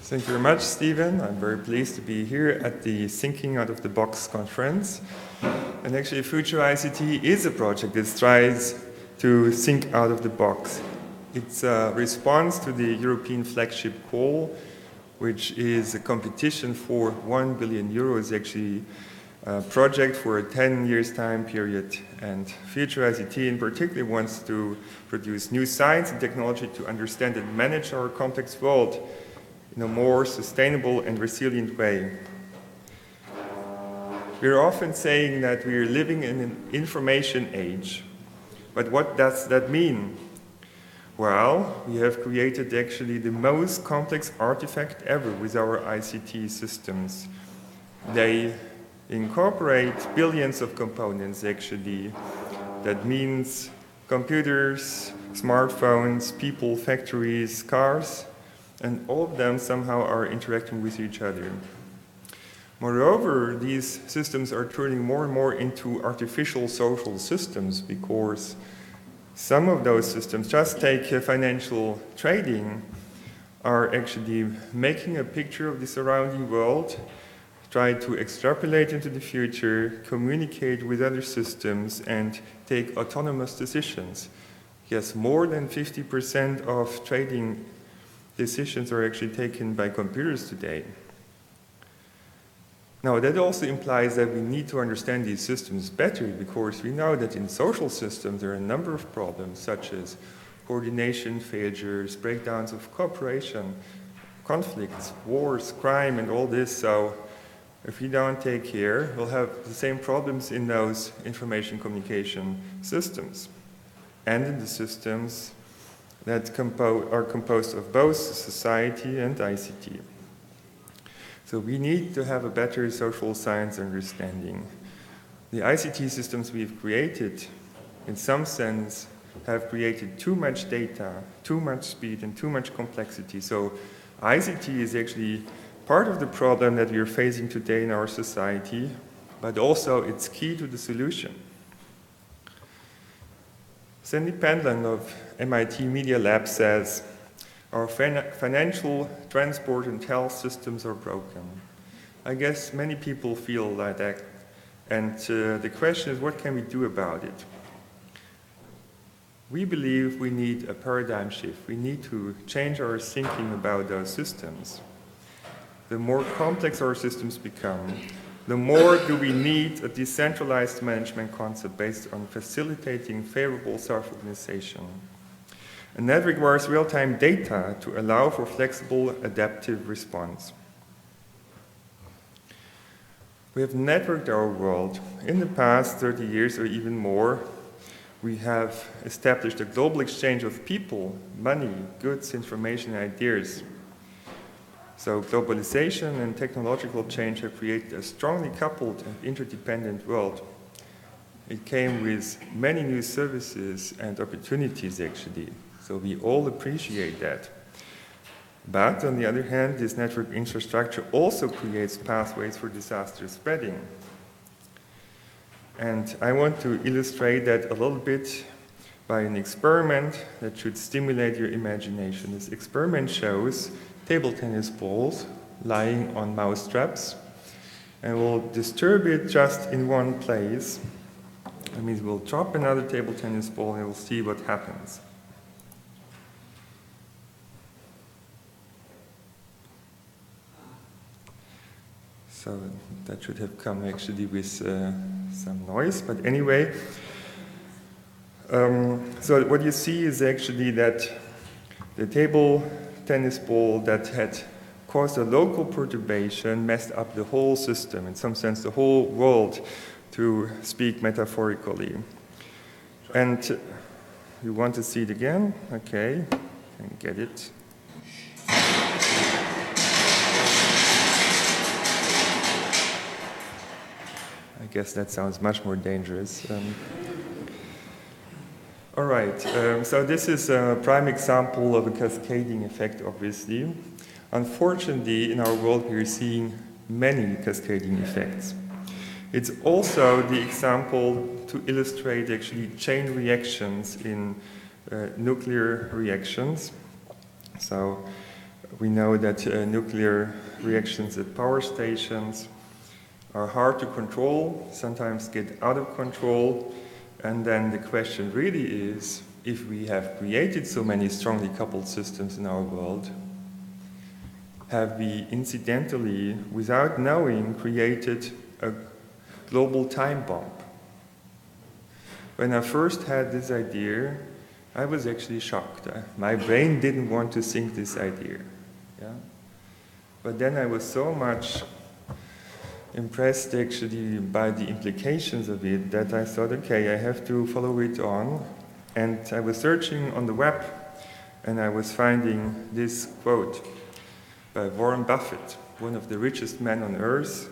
Thank you very much, Stephen. I'm very pleased to be here at the Thinking Out of the Box conference. And actually, FuturICT is a project that tries to think out of the box. It's a response to the European flagship call, which is a competition for 1 billion euros, actually a project for a 10 years time period. And FuturICT in particular wants to produce new science and technology to understand and manage our complex world in a more sustainable and resilient way. We're often saying that we're living in an information age. But what does that mean? Well, we have created actually the most complex artifact ever with our ICT systems. They incorporate billions of components actually. That means computers, smartphones, people, factories, cars, and all of them somehow are interacting with each other. Moreover, these systems are turning more and more into artificial social systems because some of those systems, just take financial trading, are actually making a picture of the surrounding world, try to extrapolate into the future, communicate with other systems, and take autonomous decisions. Yes, more than 50% of trading decisions are actually taken by computers today. Now, that also implies that we need to understand these systems better because we know that in social systems there are a number of problems such as coordination failures, breakdowns of cooperation, conflicts, wars, crime, and all this. So if we don't take care, we'll have the same problems in those information communication systems and in the systems that are composed of both society and ICT. So we need to have a better social science understanding. The ICT systems we've created, in some sense, have created too much data, too much speed, and too much complexity. So ICT is actually part of the problem that we are facing today in our society, but also it's key to the solution. Sandy Pendleton of MIT Media Lab says, our financial, transport, and health systems are broken. I guess many people feel like that. And the question is, what can we do about it? We believe we need a paradigm shift. We need to change our thinking about those systems. The more complex our systems become, the more do we need a decentralized management concept based on facilitating favorable self-organization. And that requires real-time data to allow for flexible, adaptive response. We have networked our world. In the past 30 years or even more, we have established a global exchange of people, money, goods, information, and ideas. So globalization and technological change have created a strongly coupled and interdependent world. It came with many new services and opportunities, actually. So we all appreciate that. But on the other hand, this network infrastructure also creates pathways for disaster spreading. And I want to illustrate that a little bit by an experiment that should stimulate your imagination. This experiment shows table tennis balls lying on mouse traps, and we'll disturb it just in one place. That means we'll drop another table tennis ball and we'll see what happens. So that should have come actually with some noise, but anyway. So what you see is actually that the table tennis ball that had caused a local perturbation messed up the whole system, in some sense the whole world, to speak metaphorically. And you want to see it again? Okay, can get it. I guess that sounds much more dangerous. All right, so this is a prime example of a cascading effect, obviously. Unfortunately, in our world, we are seeing many cascading effects. It's also the example to illustrate actually chain reactions in nuclear reactions. So we know that nuclear reactions at power stations are hard to control, sometimes get out of control, and then the question really is, if we have created so many strongly coupled systems in our world, have we incidentally, without knowing, created a global time bomb? When I first had this idea, I was actually shocked. My brain didn't want to think this idea. Yeah? But then I was so much impressed actually by the implications of it that I thought, okay, I have to follow it on. And I was searching on the web, and I was finding this quote by Warren Buffett, one of the richest men on earth.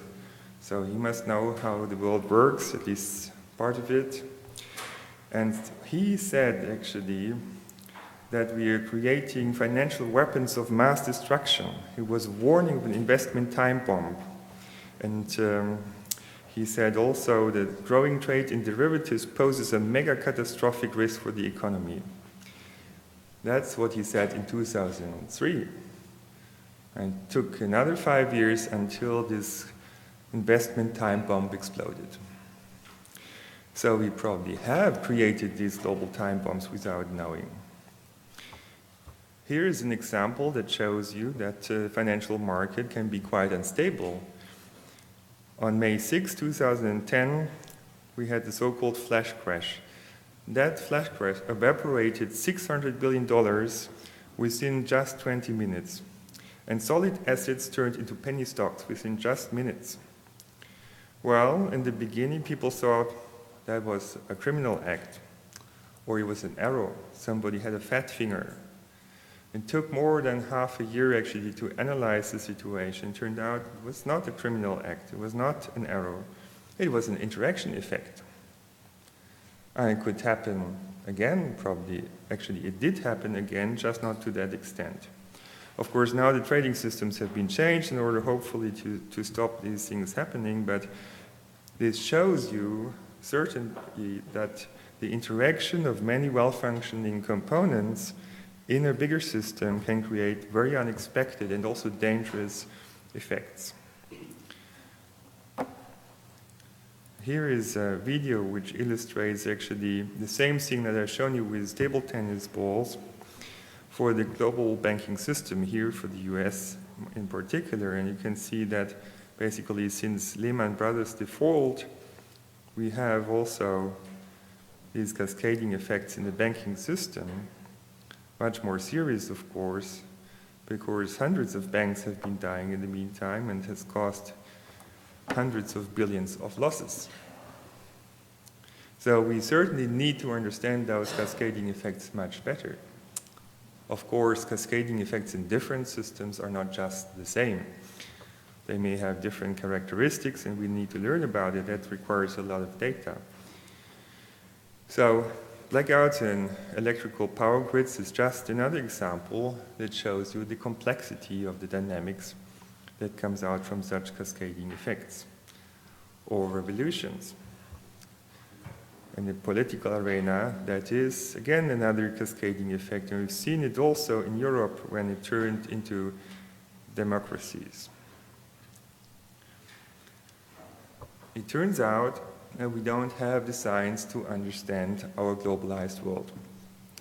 So he must know how the world works, at least part of it. And he said, actually, that we are creating financial weapons of mass destruction. He was warning of an investment time bomb. And he said also that growing trade in derivatives poses a mega catastrophic risk for the economy. That's what he said in 2003. And it took another 5 years until this investment time bomb exploded. So we probably have created these global time bombs without knowing. Here is an example that shows you that the financial market can be quite unstable. On May 6, 2010, we had the so-called flash crash. That flash crash evaporated $600 billion within just 20 minutes. And solid assets turned into penny stocks within just minutes. Well, in the beginning, people thought that was a criminal act, or it was an error. Somebody had a fat finger. It took more than half a year, actually, to analyze the situation. It turned out it was not a criminal act. It was not an error. It was an interaction effect. And it could happen again, probably. Actually, it did happen again, just not to that extent. Of course, now the trading systems have been changed in order, hopefully, to stop these things happening, but this shows you certainly that the interaction of many well-functioning components in a bigger system can create very unexpected and also dangerous effects. Here is a video which illustrates actually the same thing that I've shown you with table tennis balls for the global banking system here for the US in particular. And you can see that basically since Lehman Brothers default, we have also these cascading effects in the banking system, much more serious, of course, because hundreds of banks have been dying in the meantime and has caused hundreds of billions of losses. So we certainly need to understand those cascading effects much better. Of course, cascading effects in different systems are not just the same. They may have different characteristics, and we need to learn about it. That requires a lot of data. So blackouts in electrical power grids is just another example that shows you the complexity of the dynamics that comes out from such cascading effects, or revolutions. In the political arena, that is, again, another cascading effect, and we've seen it also in Europe when it turned into democracies. It turns out that we don't have the science to understand our globalized world.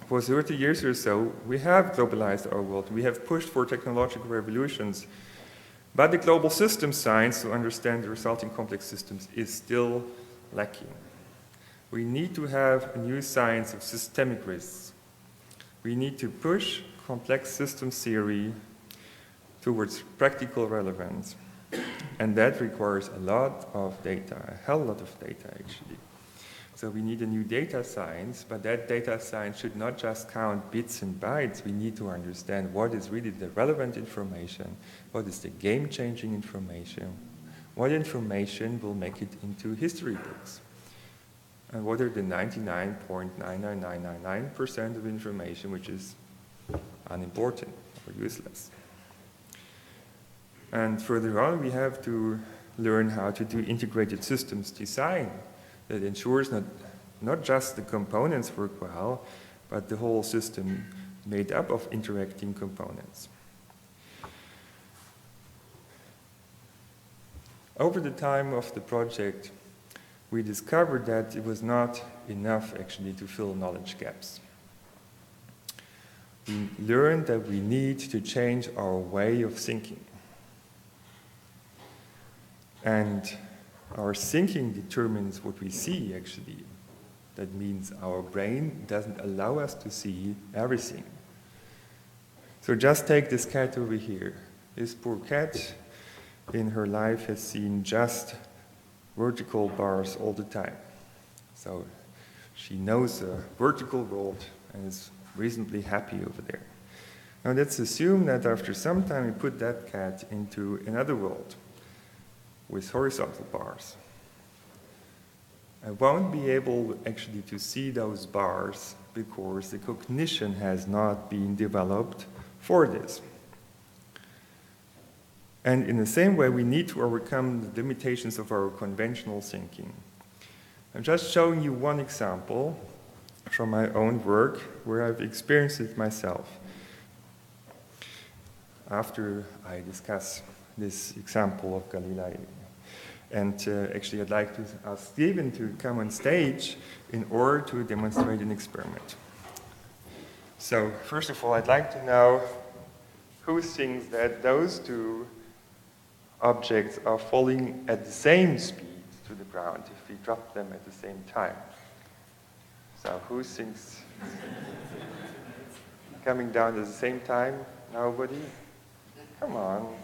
For 30 years or so, we have globalized our world. We have pushed for technological revolutions, but the global system science to understand the resulting complex systems is still lacking. We need to have a new science of systemic risks. We need to push complex system theory towards practical relevance. And that requires a lot of data, a hell lot of data, actually. So we need a new data science, but that data science should not just count bits and bytes. We need to understand what is really the relevant information, what is the game-changing information, what information will make it into history books, and what are the 99.99999% of information which is unimportant or useless. And further on, we have to learn how to do integrated systems design that ensures not just the components work well, but the whole system made up of interacting components. over the time of the project, we discovered that it was not enough actually to fill knowledge gaps. We learned that we need to change our way of thinking. And our thinking determines what we see, actually. That means our brain doesn't allow us to see everything. So just take this cat over here. This poor cat in her life has seen just vertical bars all the time. So she knows the vertical world and is reasonably happy over there. Now let's assume that after some time we put that cat into another world with horizontal bars. I won't be able actually to see those bars because the cognition has not been developed for this. And in the same way, we need to overcome the limitations of our conventional thinking. I'm just showing you one example from my own work where I've experienced it myself. After I discuss this example of Galilei. And actually, I'd like to ask Stephen to come on stage in order to demonstrate an experiment. So, first of all, I'd like to know who thinks that those two objects are falling at the same speed to the ground if we drop them at the same time. So, who thinks coming down at the same time? Nobody? Come on.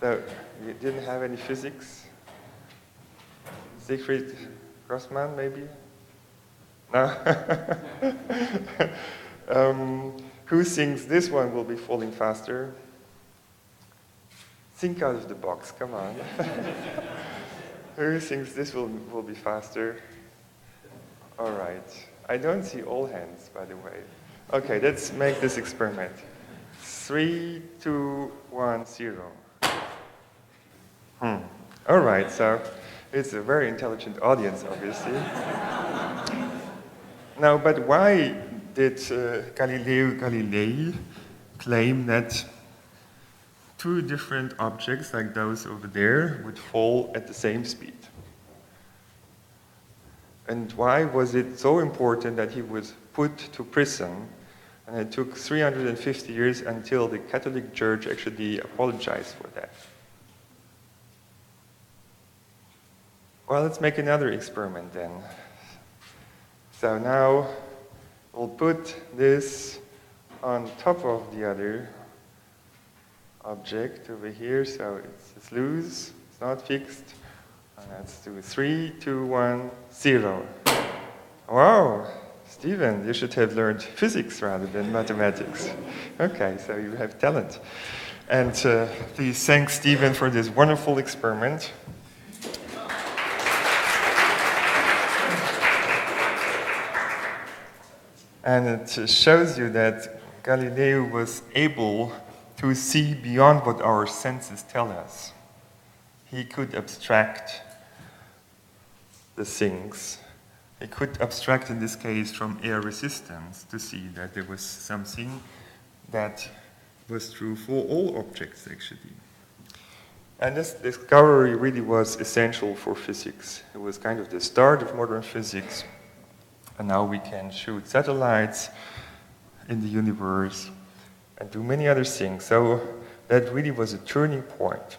So, you didn't have any physics? Siegfried Grossman, maybe? No? Who thinks this one will be falling faster? Think out of the box, come on. Who thinks this will be faster? All right. I don't see all hands, by the way. Okay, let's make this experiment. 3, 2, 1, 0. All right, so it's a very intelligent audience, obviously. Now, but why did Galileo Galilei claim that two different objects like those over there would fall at the same speed? And why was it so important that he was put to prison? And it took 350 years until the Catholic Church actually apologized for that. Well, let's make another experiment then. So now we'll put this on top of the other object over here, so it's loose, it's not fixed. Let's do 3, 2, 1, 0. Wow, Stephen, you should have learned physics rather than mathematics. Okay, so you have talent. And please thank Stephen for this wonderful experiment. And it shows you that Galileo was able to see beyond what our senses tell us. He could abstract the things. He could abstract, in this case, from air resistance to see that there was something that was true for all objects, actually. And this discovery really was essential for physics. It was kind of the start of modern physics. And now we can shoot satellites in the universe and do many other things. So that really was a turning point.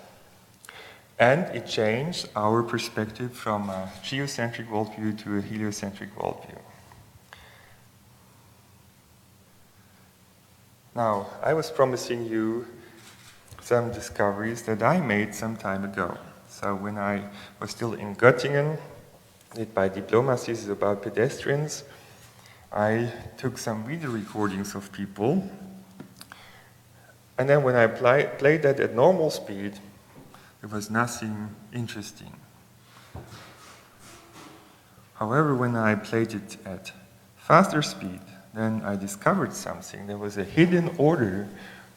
And it changed our perspective from a geocentric worldview to a heliocentric worldview. Now, I was promising you some discoveries that I made some time ago. So when I was still in Göttingen, did my diploma thesis about pedestrians, I took some video recordings of people. And then when I played that at normal speed, there was nothing interesting. However, when I played it at faster speed, then I discovered something. There was a hidden order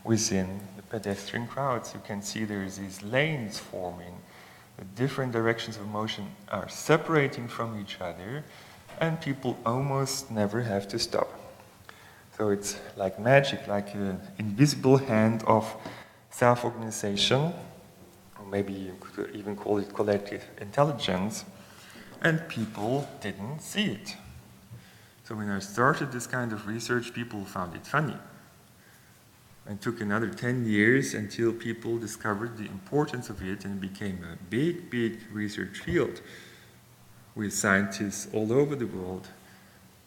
within the pedestrian crowds. You can see there's these lanes forming. The different directions of motion are separating from each other, and people almost never have to stop. So it's like magic, like an invisible hand of self-organization. maybe you could even call it collective intelligence, and people didn't see it. So when I started this kind of research, people found it funny. It took another 10 years until people discovered the importance of it and it became a big, big research field with scientists all over the world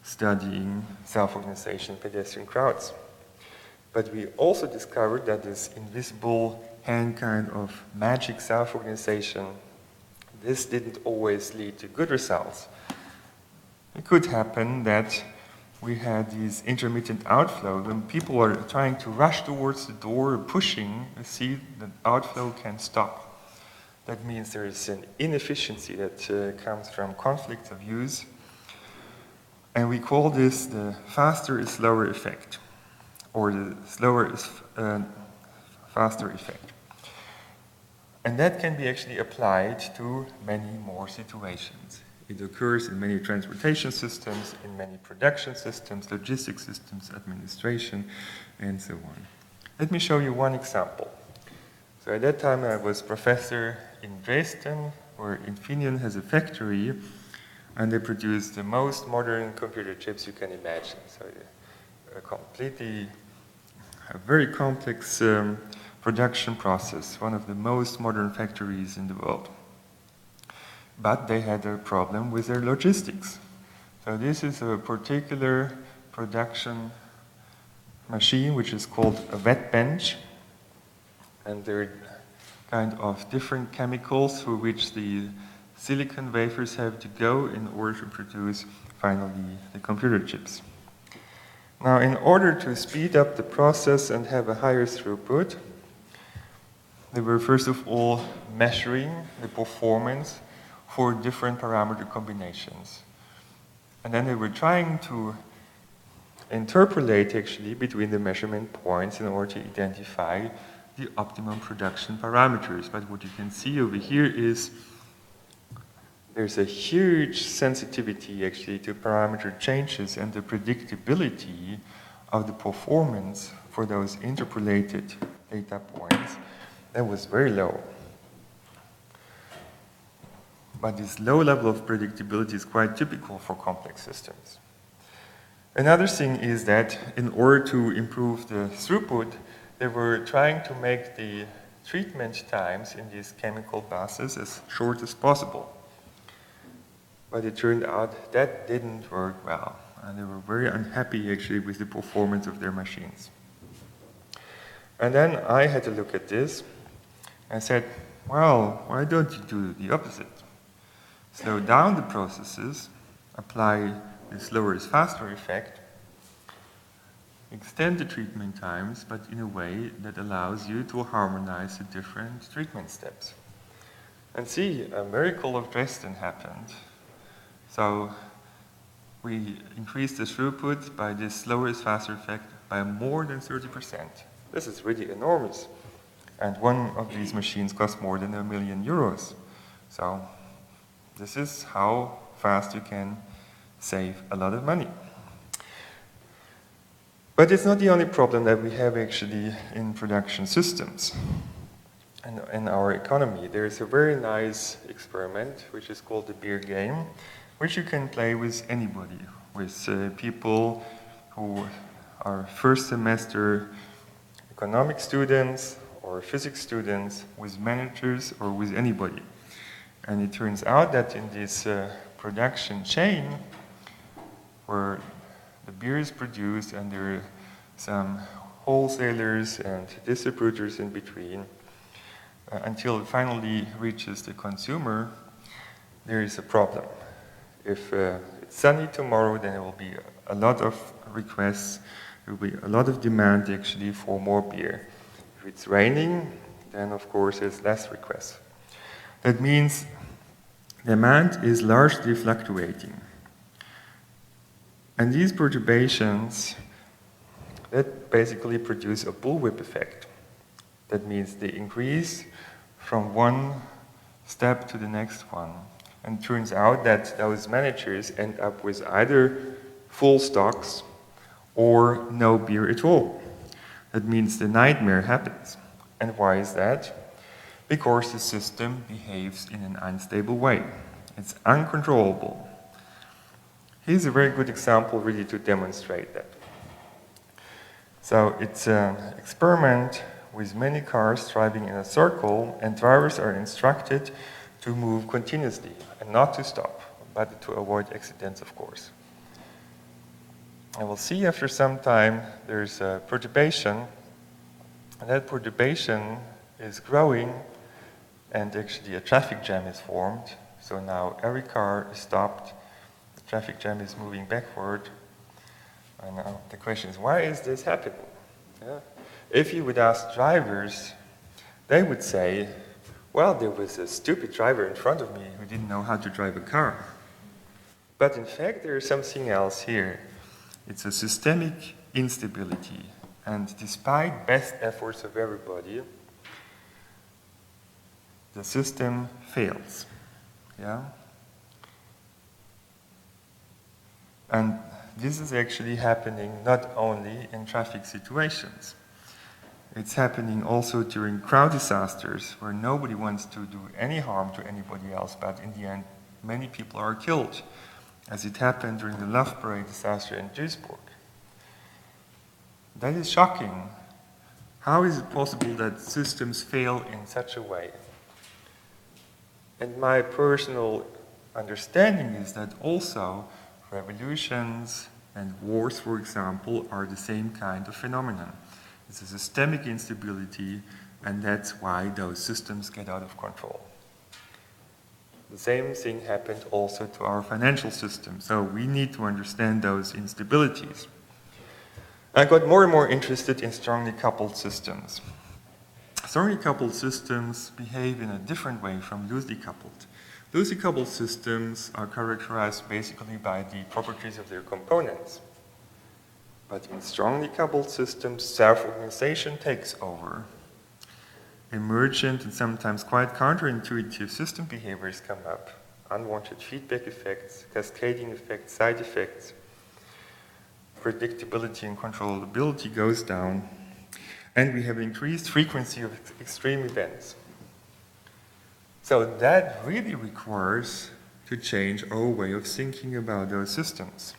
studying self-organization pedestrian crowds. But we also discovered that this invisible hand kind of magic self-organization, this didn't always lead to good results. It could happen that we had these intermittent outflow when people are trying to rush towards the door, pushing, you see that outflow can stop. That means there is an inefficiency that comes from conflict of views. And we call this the faster is slower effect, or the slower is faster effect. And that can be actually applied to many more situations. It occurs in many transportation systems, in many production systems, logistics systems, administration, and so on. Let me show you one example. So at that time I was professor in Dresden, where Infineon has a factory, and they produce the most modern computer chips you can imagine. So a very complex production process, one of the most modern factories in the world. But they had a problem with their logistics. So this is a particular production machine which is called a wet bench. And there are kind of different chemicals through which the silicon wafers have to go in order to produce finally the computer chips. Now, in order to speed up the process and have a higher throughput, they were first of all measuring the performance for different parameter combinations. And then they were trying to interpolate actually between the measurement points in order to identify the optimum production parameters. But what you can see over here is there's a huge sensitivity actually to parameter changes, and the predictability of the performance for those interpolated data points, that was very low. But this low level of predictability is quite typical for complex systems. Another thing is that in order to improve the throughput, they were trying to make the treatment times in these chemical baths as short as possible. But it turned out that didn't work well, and they were very unhappy actually with the performance of their machines. And then I had to look at this and said, well, why don't you do the opposite? Slow down the processes, apply the slower is faster effect, extend the treatment times, but in a way that allows you to harmonize the different treatment steps. And see, a miracle of Dresden happened. So we increased the throughput by this slower is faster effect by more than 30%. This is really enormous. And one of these machines costs more than €1 million. So this is how fast you can save a lot of money. But it's not the only problem that we have actually in production systems and in our economy. There is a very nice experiment which is called the beer game, which you can play with anybody, with people who are first semester economic students or physics students, with managers or with anybody. And it turns out that in this production chain, where the beer is produced and there are some wholesalers and distributors in between, until it finally reaches the consumer, there is a problem. If it's sunny tomorrow, then there will be a lot of requests, there will be a lot of demand actually for more beer. If it's raining, then of course there's less requests. That means demand is largely fluctuating. And these perturbations, that basically produce a bullwhip effect. That means they increase from one step to the next one. And it turns out that those managers end up with either full stocks or no beer at all. That means the nightmare happens. And why is that? because the system behaves in an unstable way. It's uncontrollable. Here's a very good example really to demonstrate that. So it's an experiment with many cars driving in a circle, and drivers are instructed to move continuously and not to stop, but to avoid accidents, of course. And we'll see after some time there's a perturbation, and that perturbation is growing, and actually a traffic jam is formed. So now every car is stopped, the traffic jam is moving backward. And now the question is, why is this happening? Yeah. If you would ask drivers, they would say, well, there was a stupid driver in front of me who didn't know how to drive a car. But in fact, there is something else here. It's a systemic instability. And despite best efforts of everybody, the system fails. Yeah? And this is actually happening not only in traffic situations. It's happening also during crowd disasters, where nobody wants to do any harm to anybody else, but in the end, many people are killed, as it happened during the Love Parade disaster in Duisburg. That is shocking. How is it possible that systems fail in such a way? And my personal understanding is that also revolutions and wars, for example, are the same kind of phenomenon. It's a systemic instability, and that's why those systems get out of control. The same thing happened also to our financial system, so we need to understand those instabilities. I got more and more interested in strongly coupled systems. Strongly coupled systems behave in a different way from loosely coupled. Loosely coupled systems are characterized basically by the properties of their components. But in strongly coupled systems, self-organization takes over. Emergent and sometimes quite counterintuitive system behaviors come up. Unwanted feedback effects, cascading effects, side effects. Predictability and controllability goes down. And we have increased frequency of extreme events. So that really requires to change our way of thinking about those systems.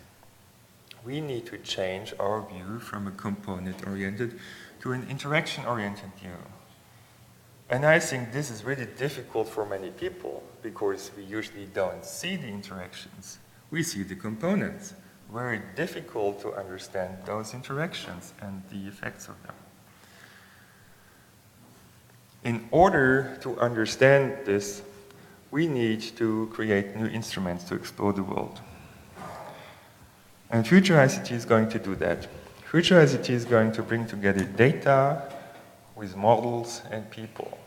We need to change our view from a component-oriented to an interaction-oriented view. And I think this is really difficult for many people because we usually don't see the interactions. We see the components. Very difficult to understand those interactions and the effects of them. In order to understand this, we need to create new instruments to explore the world. And FuturICT is going to do that. FuturICT is going to bring together data with models and people.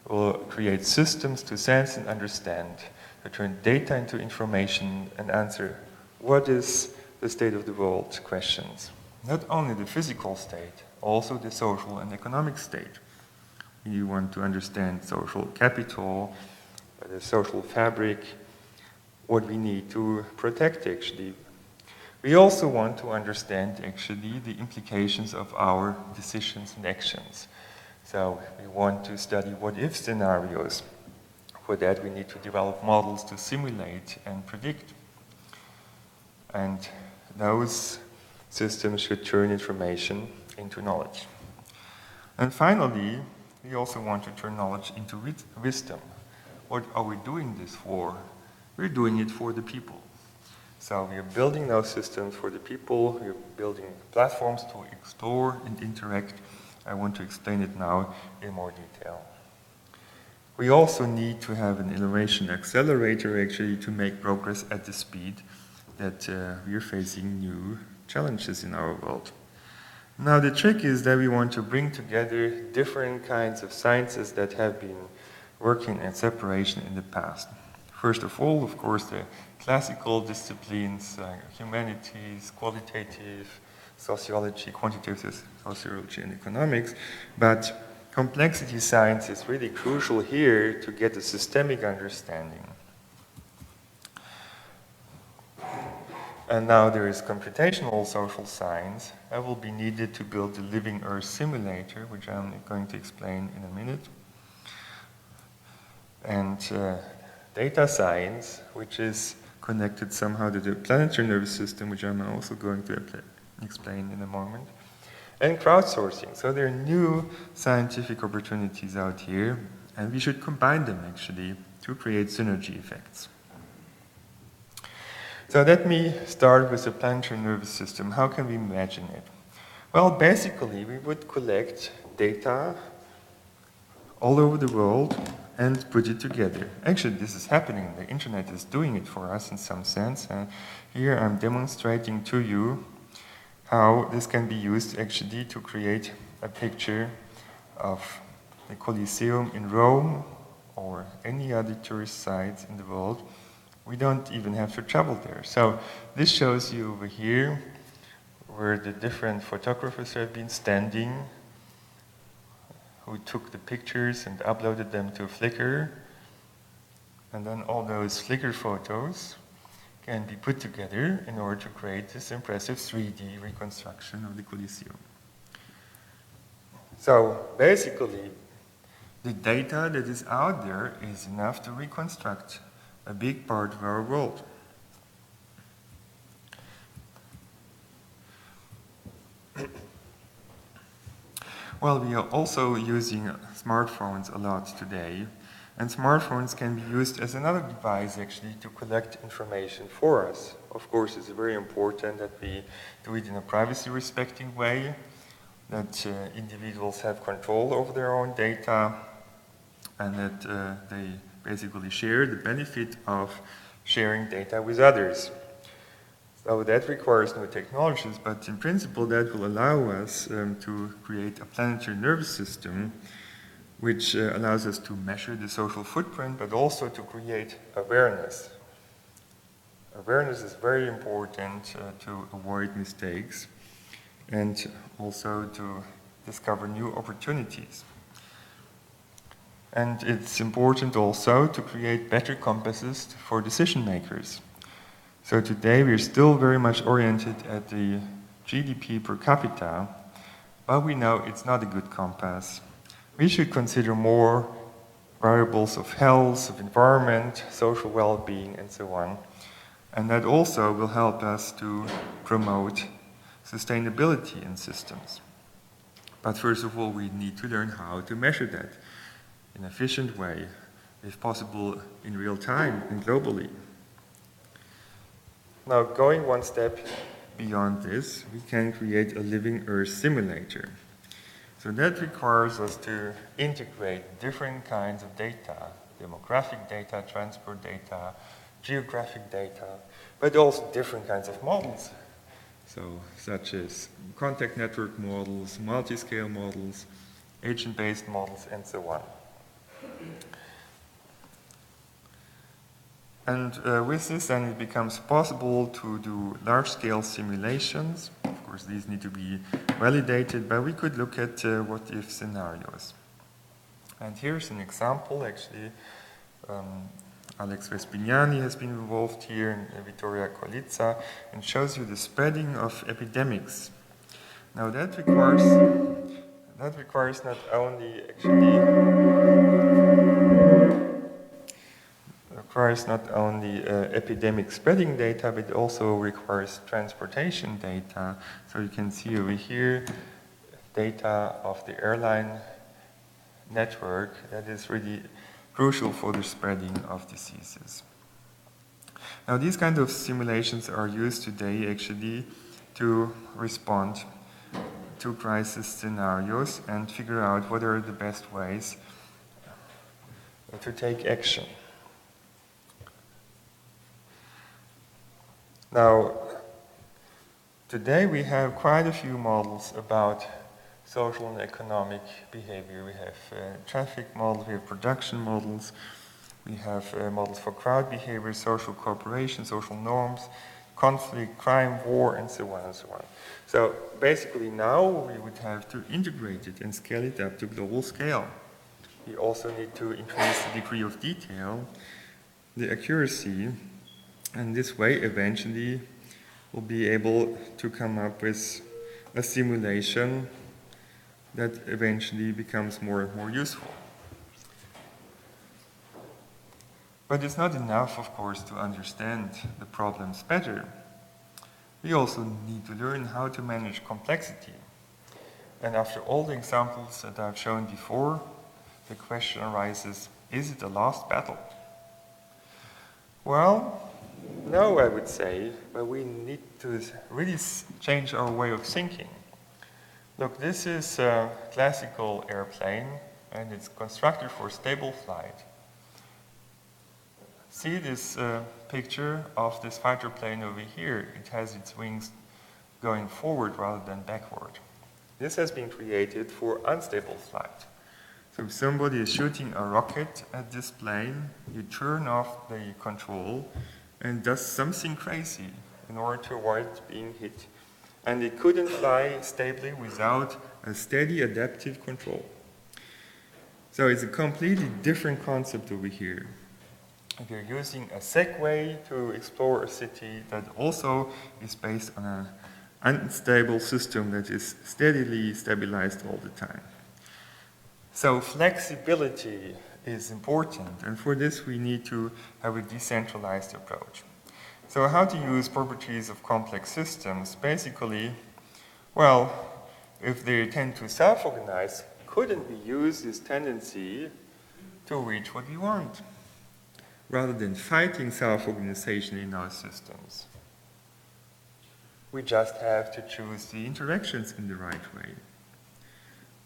We'll create systems to sense and understand, to turn data into information and answer what is the state of the world questions. Not only the physical state, also the social and economic state. You want to understand social capital, the social fabric, what we need to protect actually. We also want to understand actually the implications of our decisions and actions. So we want to study what-if scenarios. For that we need to develop models to simulate and predict. And those systems should turn information into knowledge. And finally, we also want to turn knowledge into wisdom. What are we doing this for? We're doing it for the people. So we are building those systems for the people. We're building platforms to explore and interact. I want to explain it now in more detail. We also need to have an innovation accelerator actually to make progress at the speed that we are facing new challenges in our world. Now the trick is that we want to bring together different kinds of sciences that have been working in separation in the past. First of all, of course, the classical disciplines, humanities, qualitative, sociology, quantitative sociology, and economics, but complexity science is really crucial here to get a systemic understanding. And now there is computational social science that will be needed to build the living Earth simulator, which I'm going to explain in a minute. And data science, which is connected somehow to the planetary nervous system, which I'm also going to explain in a moment, and crowdsourcing. So there are new scientific opportunities out here, and we should combine them actually to create synergy effects. So let me start with the planetary nervous system. How can we imagine it? Well, basically, we would collect data all over the world and put it together. Actually, this is happening. The internet is doing it for us in some sense. And here I'm demonstrating to you how this can be used actually to create a picture of the Colosseum in Rome or any other tourist sites in the world. We don't even have to travel there. So this shows you over here where the different photographers have been standing, who took the pictures and uploaded them to Flickr. And then all those Flickr photos can be put together in order to create this impressive 3D reconstruction of the Colosseum. So basically, the data that is out there is enough to reconstruct a big part of our world. Well, we are also using smartphones a lot today, and smartphones can be used as another device actually to collect information for us. Of course, it's very important that we do it in a privacy-respecting way, that individuals have control over their own data, and that they basically share the benefit of sharing data with others. So that requires new technologies, but in principle that will allow us to create a planetary nervous system which allows us to measure the social footprint, but also to create awareness. Awareness is very important to avoid mistakes and also to discover new opportunities. And it's important also to create better compasses for decision makers. So today we're still very much oriented at the GDP per capita, but we know it's not a good compass. We should consider more variables of health, of environment, social well-being, and so on. And that also will help us to promote sustainability in systems. But first of all, we need to learn how to measure that in an efficient way, if possible in real time and globally. Now, going one step beyond this, we can create a living Earth simulator. So that requires us to integrate different kinds of data, demographic data, transport data, geographic data, but also different kinds of models. So, such as contact network models, multi-scale models, agent-based models, and so on. And with this, then it becomes possible to do large-scale simulations. Of course, these need to be validated, but we could look at what-if scenarios. And here's an example, actually. Alex Vespignani has been involved here, and Vittoria Colizza, and shows you the spreading of epidemics. Now, that requires not only epidemic spreading data, but it also requires transportation data. So you can see over here data of the airline network that is really crucial for the spreading of diseases. Now, these kind of simulations are used today actually to respond to crisis scenarios and figure out what are the best ways to take action. Now, today we have quite a few models about social and economic behavior. We have traffic models, we have production models, we have models for crowd behavior, social cooperation, social norms, conflict, crime, war, and so on and so on. So basically now we would have to integrate it and scale it up to global scale. We also need to increase the degree of detail, the accuracy, and this way eventually we'll be able to come up with a simulation that eventually becomes more and more useful. But it's not enough, of course, to understand the problems better. We also need to learn how to manage complexity. And after all the examples that I've shown before, the question arises, is it a lost battle? Well, no, I would say, but we need to really change our way of thinking. Look, this is a classical airplane, and it's constructed for stable flight. See this picture of this fighter plane over here. It has its wings going forward rather than backward. This has been created for unstable flight. So if somebody is shooting a rocket at this plane, you turn off the control and does something crazy in order to avoid being hit. And it couldn't fly stably without a steady adaptive control. So it's a completely different concept over here. We're using a Segway to explore a city that also is based on an unstable system that is steadily stabilized all the time. So flexibility is important, and for this we need to have a decentralized approach. So how to use properties of complex systems? Basically, well, if they tend to self-organize, couldn't we use this tendency to reach what we want, rather than fighting self-organization in our systems? We just have to choose the interactions in the right way.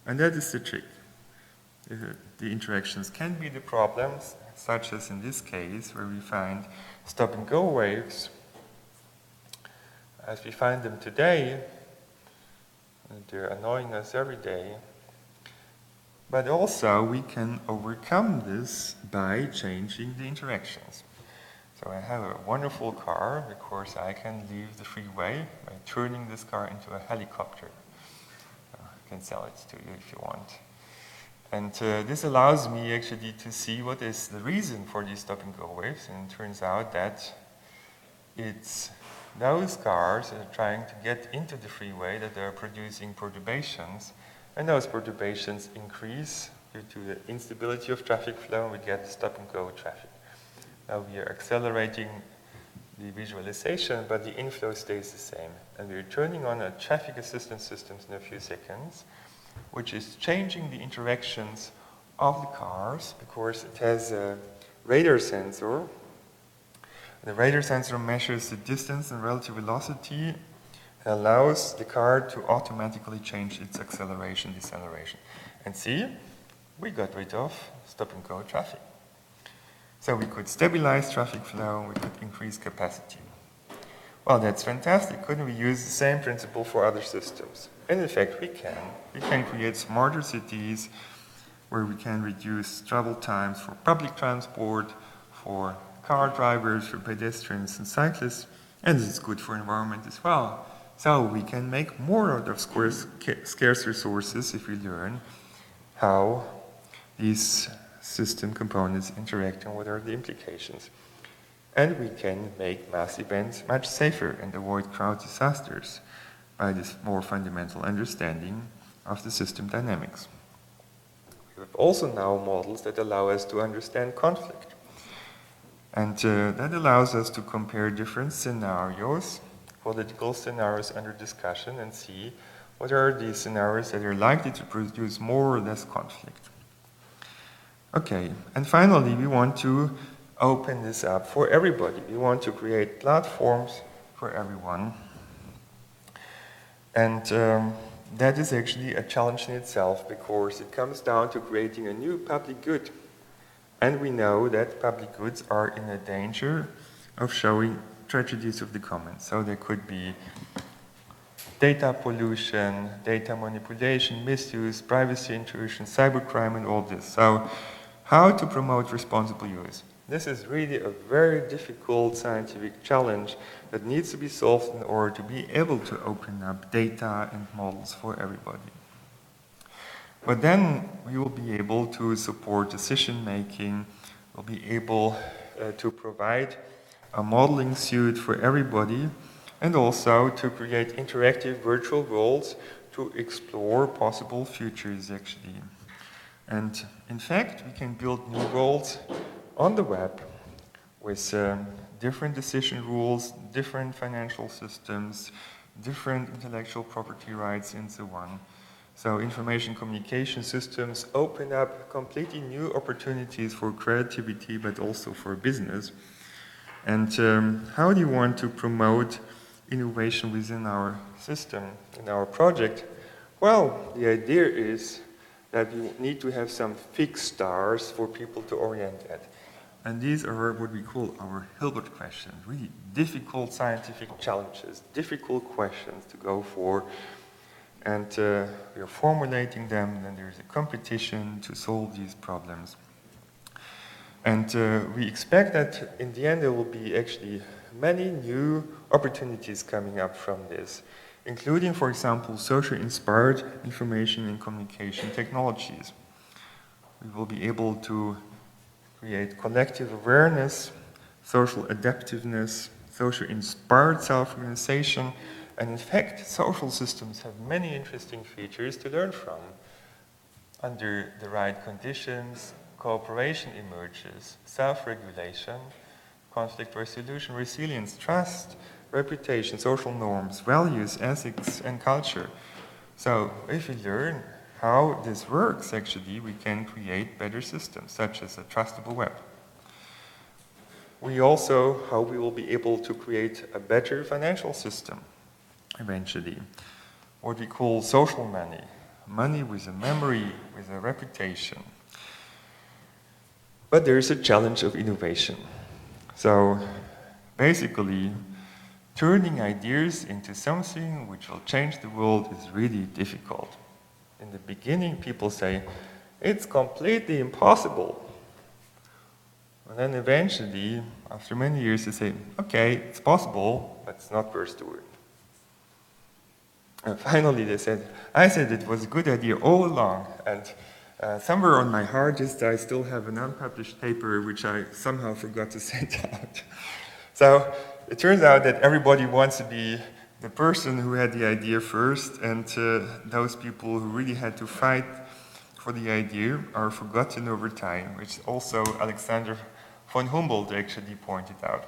And that is the trick. The interactions can be the problems, such as in this case, where we find stop-and-go waves. As we find them today, they're annoying us every day. But also, we can overcome this by changing the interactions. So I have a wonderful car. Of course, I can leave the freeway by turning this car into a helicopter. I can sell it to you if you want. And this allows me actually to see what is the reason for these stop-and-go waves. And it turns out that it's those cars that are trying to get into the freeway that are producing perturbations. And those perturbations increase due to the instability of traffic flow, and we get stop-and-go traffic. Now we are accelerating the visualization, but the inflow stays the same. And we're turning on a traffic assistance system in a few seconds, which is changing the interactions of the cars because it has a radar sensor. The radar sensor measures the distance and relative velocity and allows the car to automatically change its acceleration, deceleration. And see, we got rid of stop-and-go traffic. So we could stabilize traffic flow, we could increase capacity. Well, that's fantastic. Couldn't we use the same principle for other systems? And in fact, we can. We can create smarter cities where we can reduce travel times for public transport, for car drivers, for pedestrians and cyclists, and it's good for the environment as well. So we can make more out of scarce resources if we learn how these system components interact and what are the implications. And we can make mass events much safer and avoid crowd disasters by this more fundamental understanding of the system dynamics. We have also now models that allow us to understand conflict. And that allows us to compare different scenarios, political scenarios under discussion, and see what are the scenarios that are likely to produce more or less conflict. Okay, and finally, we want to open this up for everybody. We want to create platforms for everyone. And that is actually a challenge in itself because it comes down to creating a new public good. And we know that public goods are in a danger of showing tragedies of the commons. So there could be data pollution, data manipulation, misuse, privacy intrusion, cybercrime, and all this. So how to promote responsible use? This is really a very difficult scientific challenge that needs to be solved in order to be able to open up data and models for everybody. But then we will be able to support decision making, we'll be able to provide a modeling suite for everybody, and also to create interactive virtual worlds to explore possible futures actually. And in fact, we can build new worlds on the web with different decision rules, different financial systems, different intellectual property rights, and so on. So information communication systems open up completely new opportunities for creativity, but also for business. And how do you want to promote innovation within our system, in our project? Well, the idea is that you need to have some fixed stars for people to orient at. And these are what we call our Hilbert questions, really difficult scientific challenges, difficult questions to go for. And we are formulating them, and there's a competition to solve these problems. And we expect that in the end there will be actually many new opportunities coming up from this, including, for example, social-inspired information and communication technologies. We will be able to create collective awareness, social adaptiveness, social-inspired self-organization, and in fact, social systems have many interesting features to learn from. Under the right conditions, cooperation emerges, self-regulation, conflict resolution, resilience, trust, reputation, social norms, values, ethics, and culture. So if we learn how this works, actually, we can create better systems, such as a trustable web. We also, how we will be able to create a better financial system, eventually. What we call social money, money with a memory, with a reputation. But there is a challenge of innovation. So basically, turning ideas into something which will change the world is really difficult. In the beginning, people say, it's completely impossible. And then eventually, after many years, they say, okay, it's possible, but it's not worth doing. And finally, they said, I said it was a good idea all along, and somewhere on my hard disk, I still have an unpublished paper which I somehow forgot to send out. So it turns out that everybody wants to be the person who had the idea first, and those people who really had to fight for the idea are forgotten over time, which also Alexander von Humboldt actually pointed out.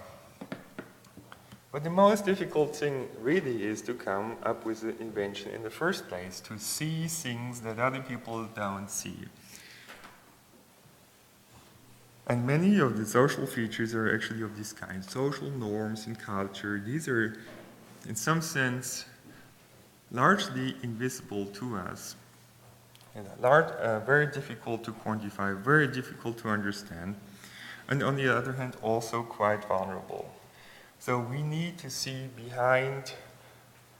But the most difficult thing really is to come up with the invention in the first place, to see things that other people don't see. And many of the social features are actually of this kind. Social norms and culture, these are, in some sense, largely invisible to us. And very difficult to quantify, very difficult to understand. And on the other hand, also quite vulnerable. So we need to see behind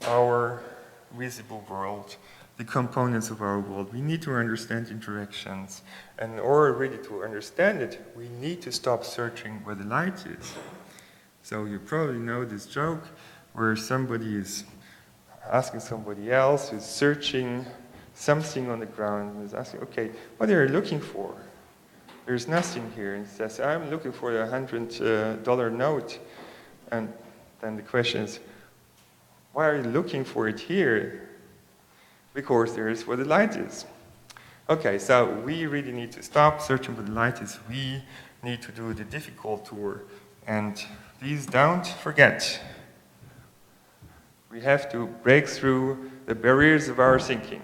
our visible world the components of our world. We need to understand interactions. And in order really to understand it, we need to stop searching where the light is. So you probably know this joke where somebody is asking somebody else who's searching something on the ground and is asking, okay, what are you looking for? There's nothing here. And he says, I'm looking for a $100 note. And then the question is, why are you looking for it here? Because there is where the light is. Okay, so we really need to stop searching where the light is. We need to do the difficult tour. And please don't forget, we have to break through the barriers of our thinking.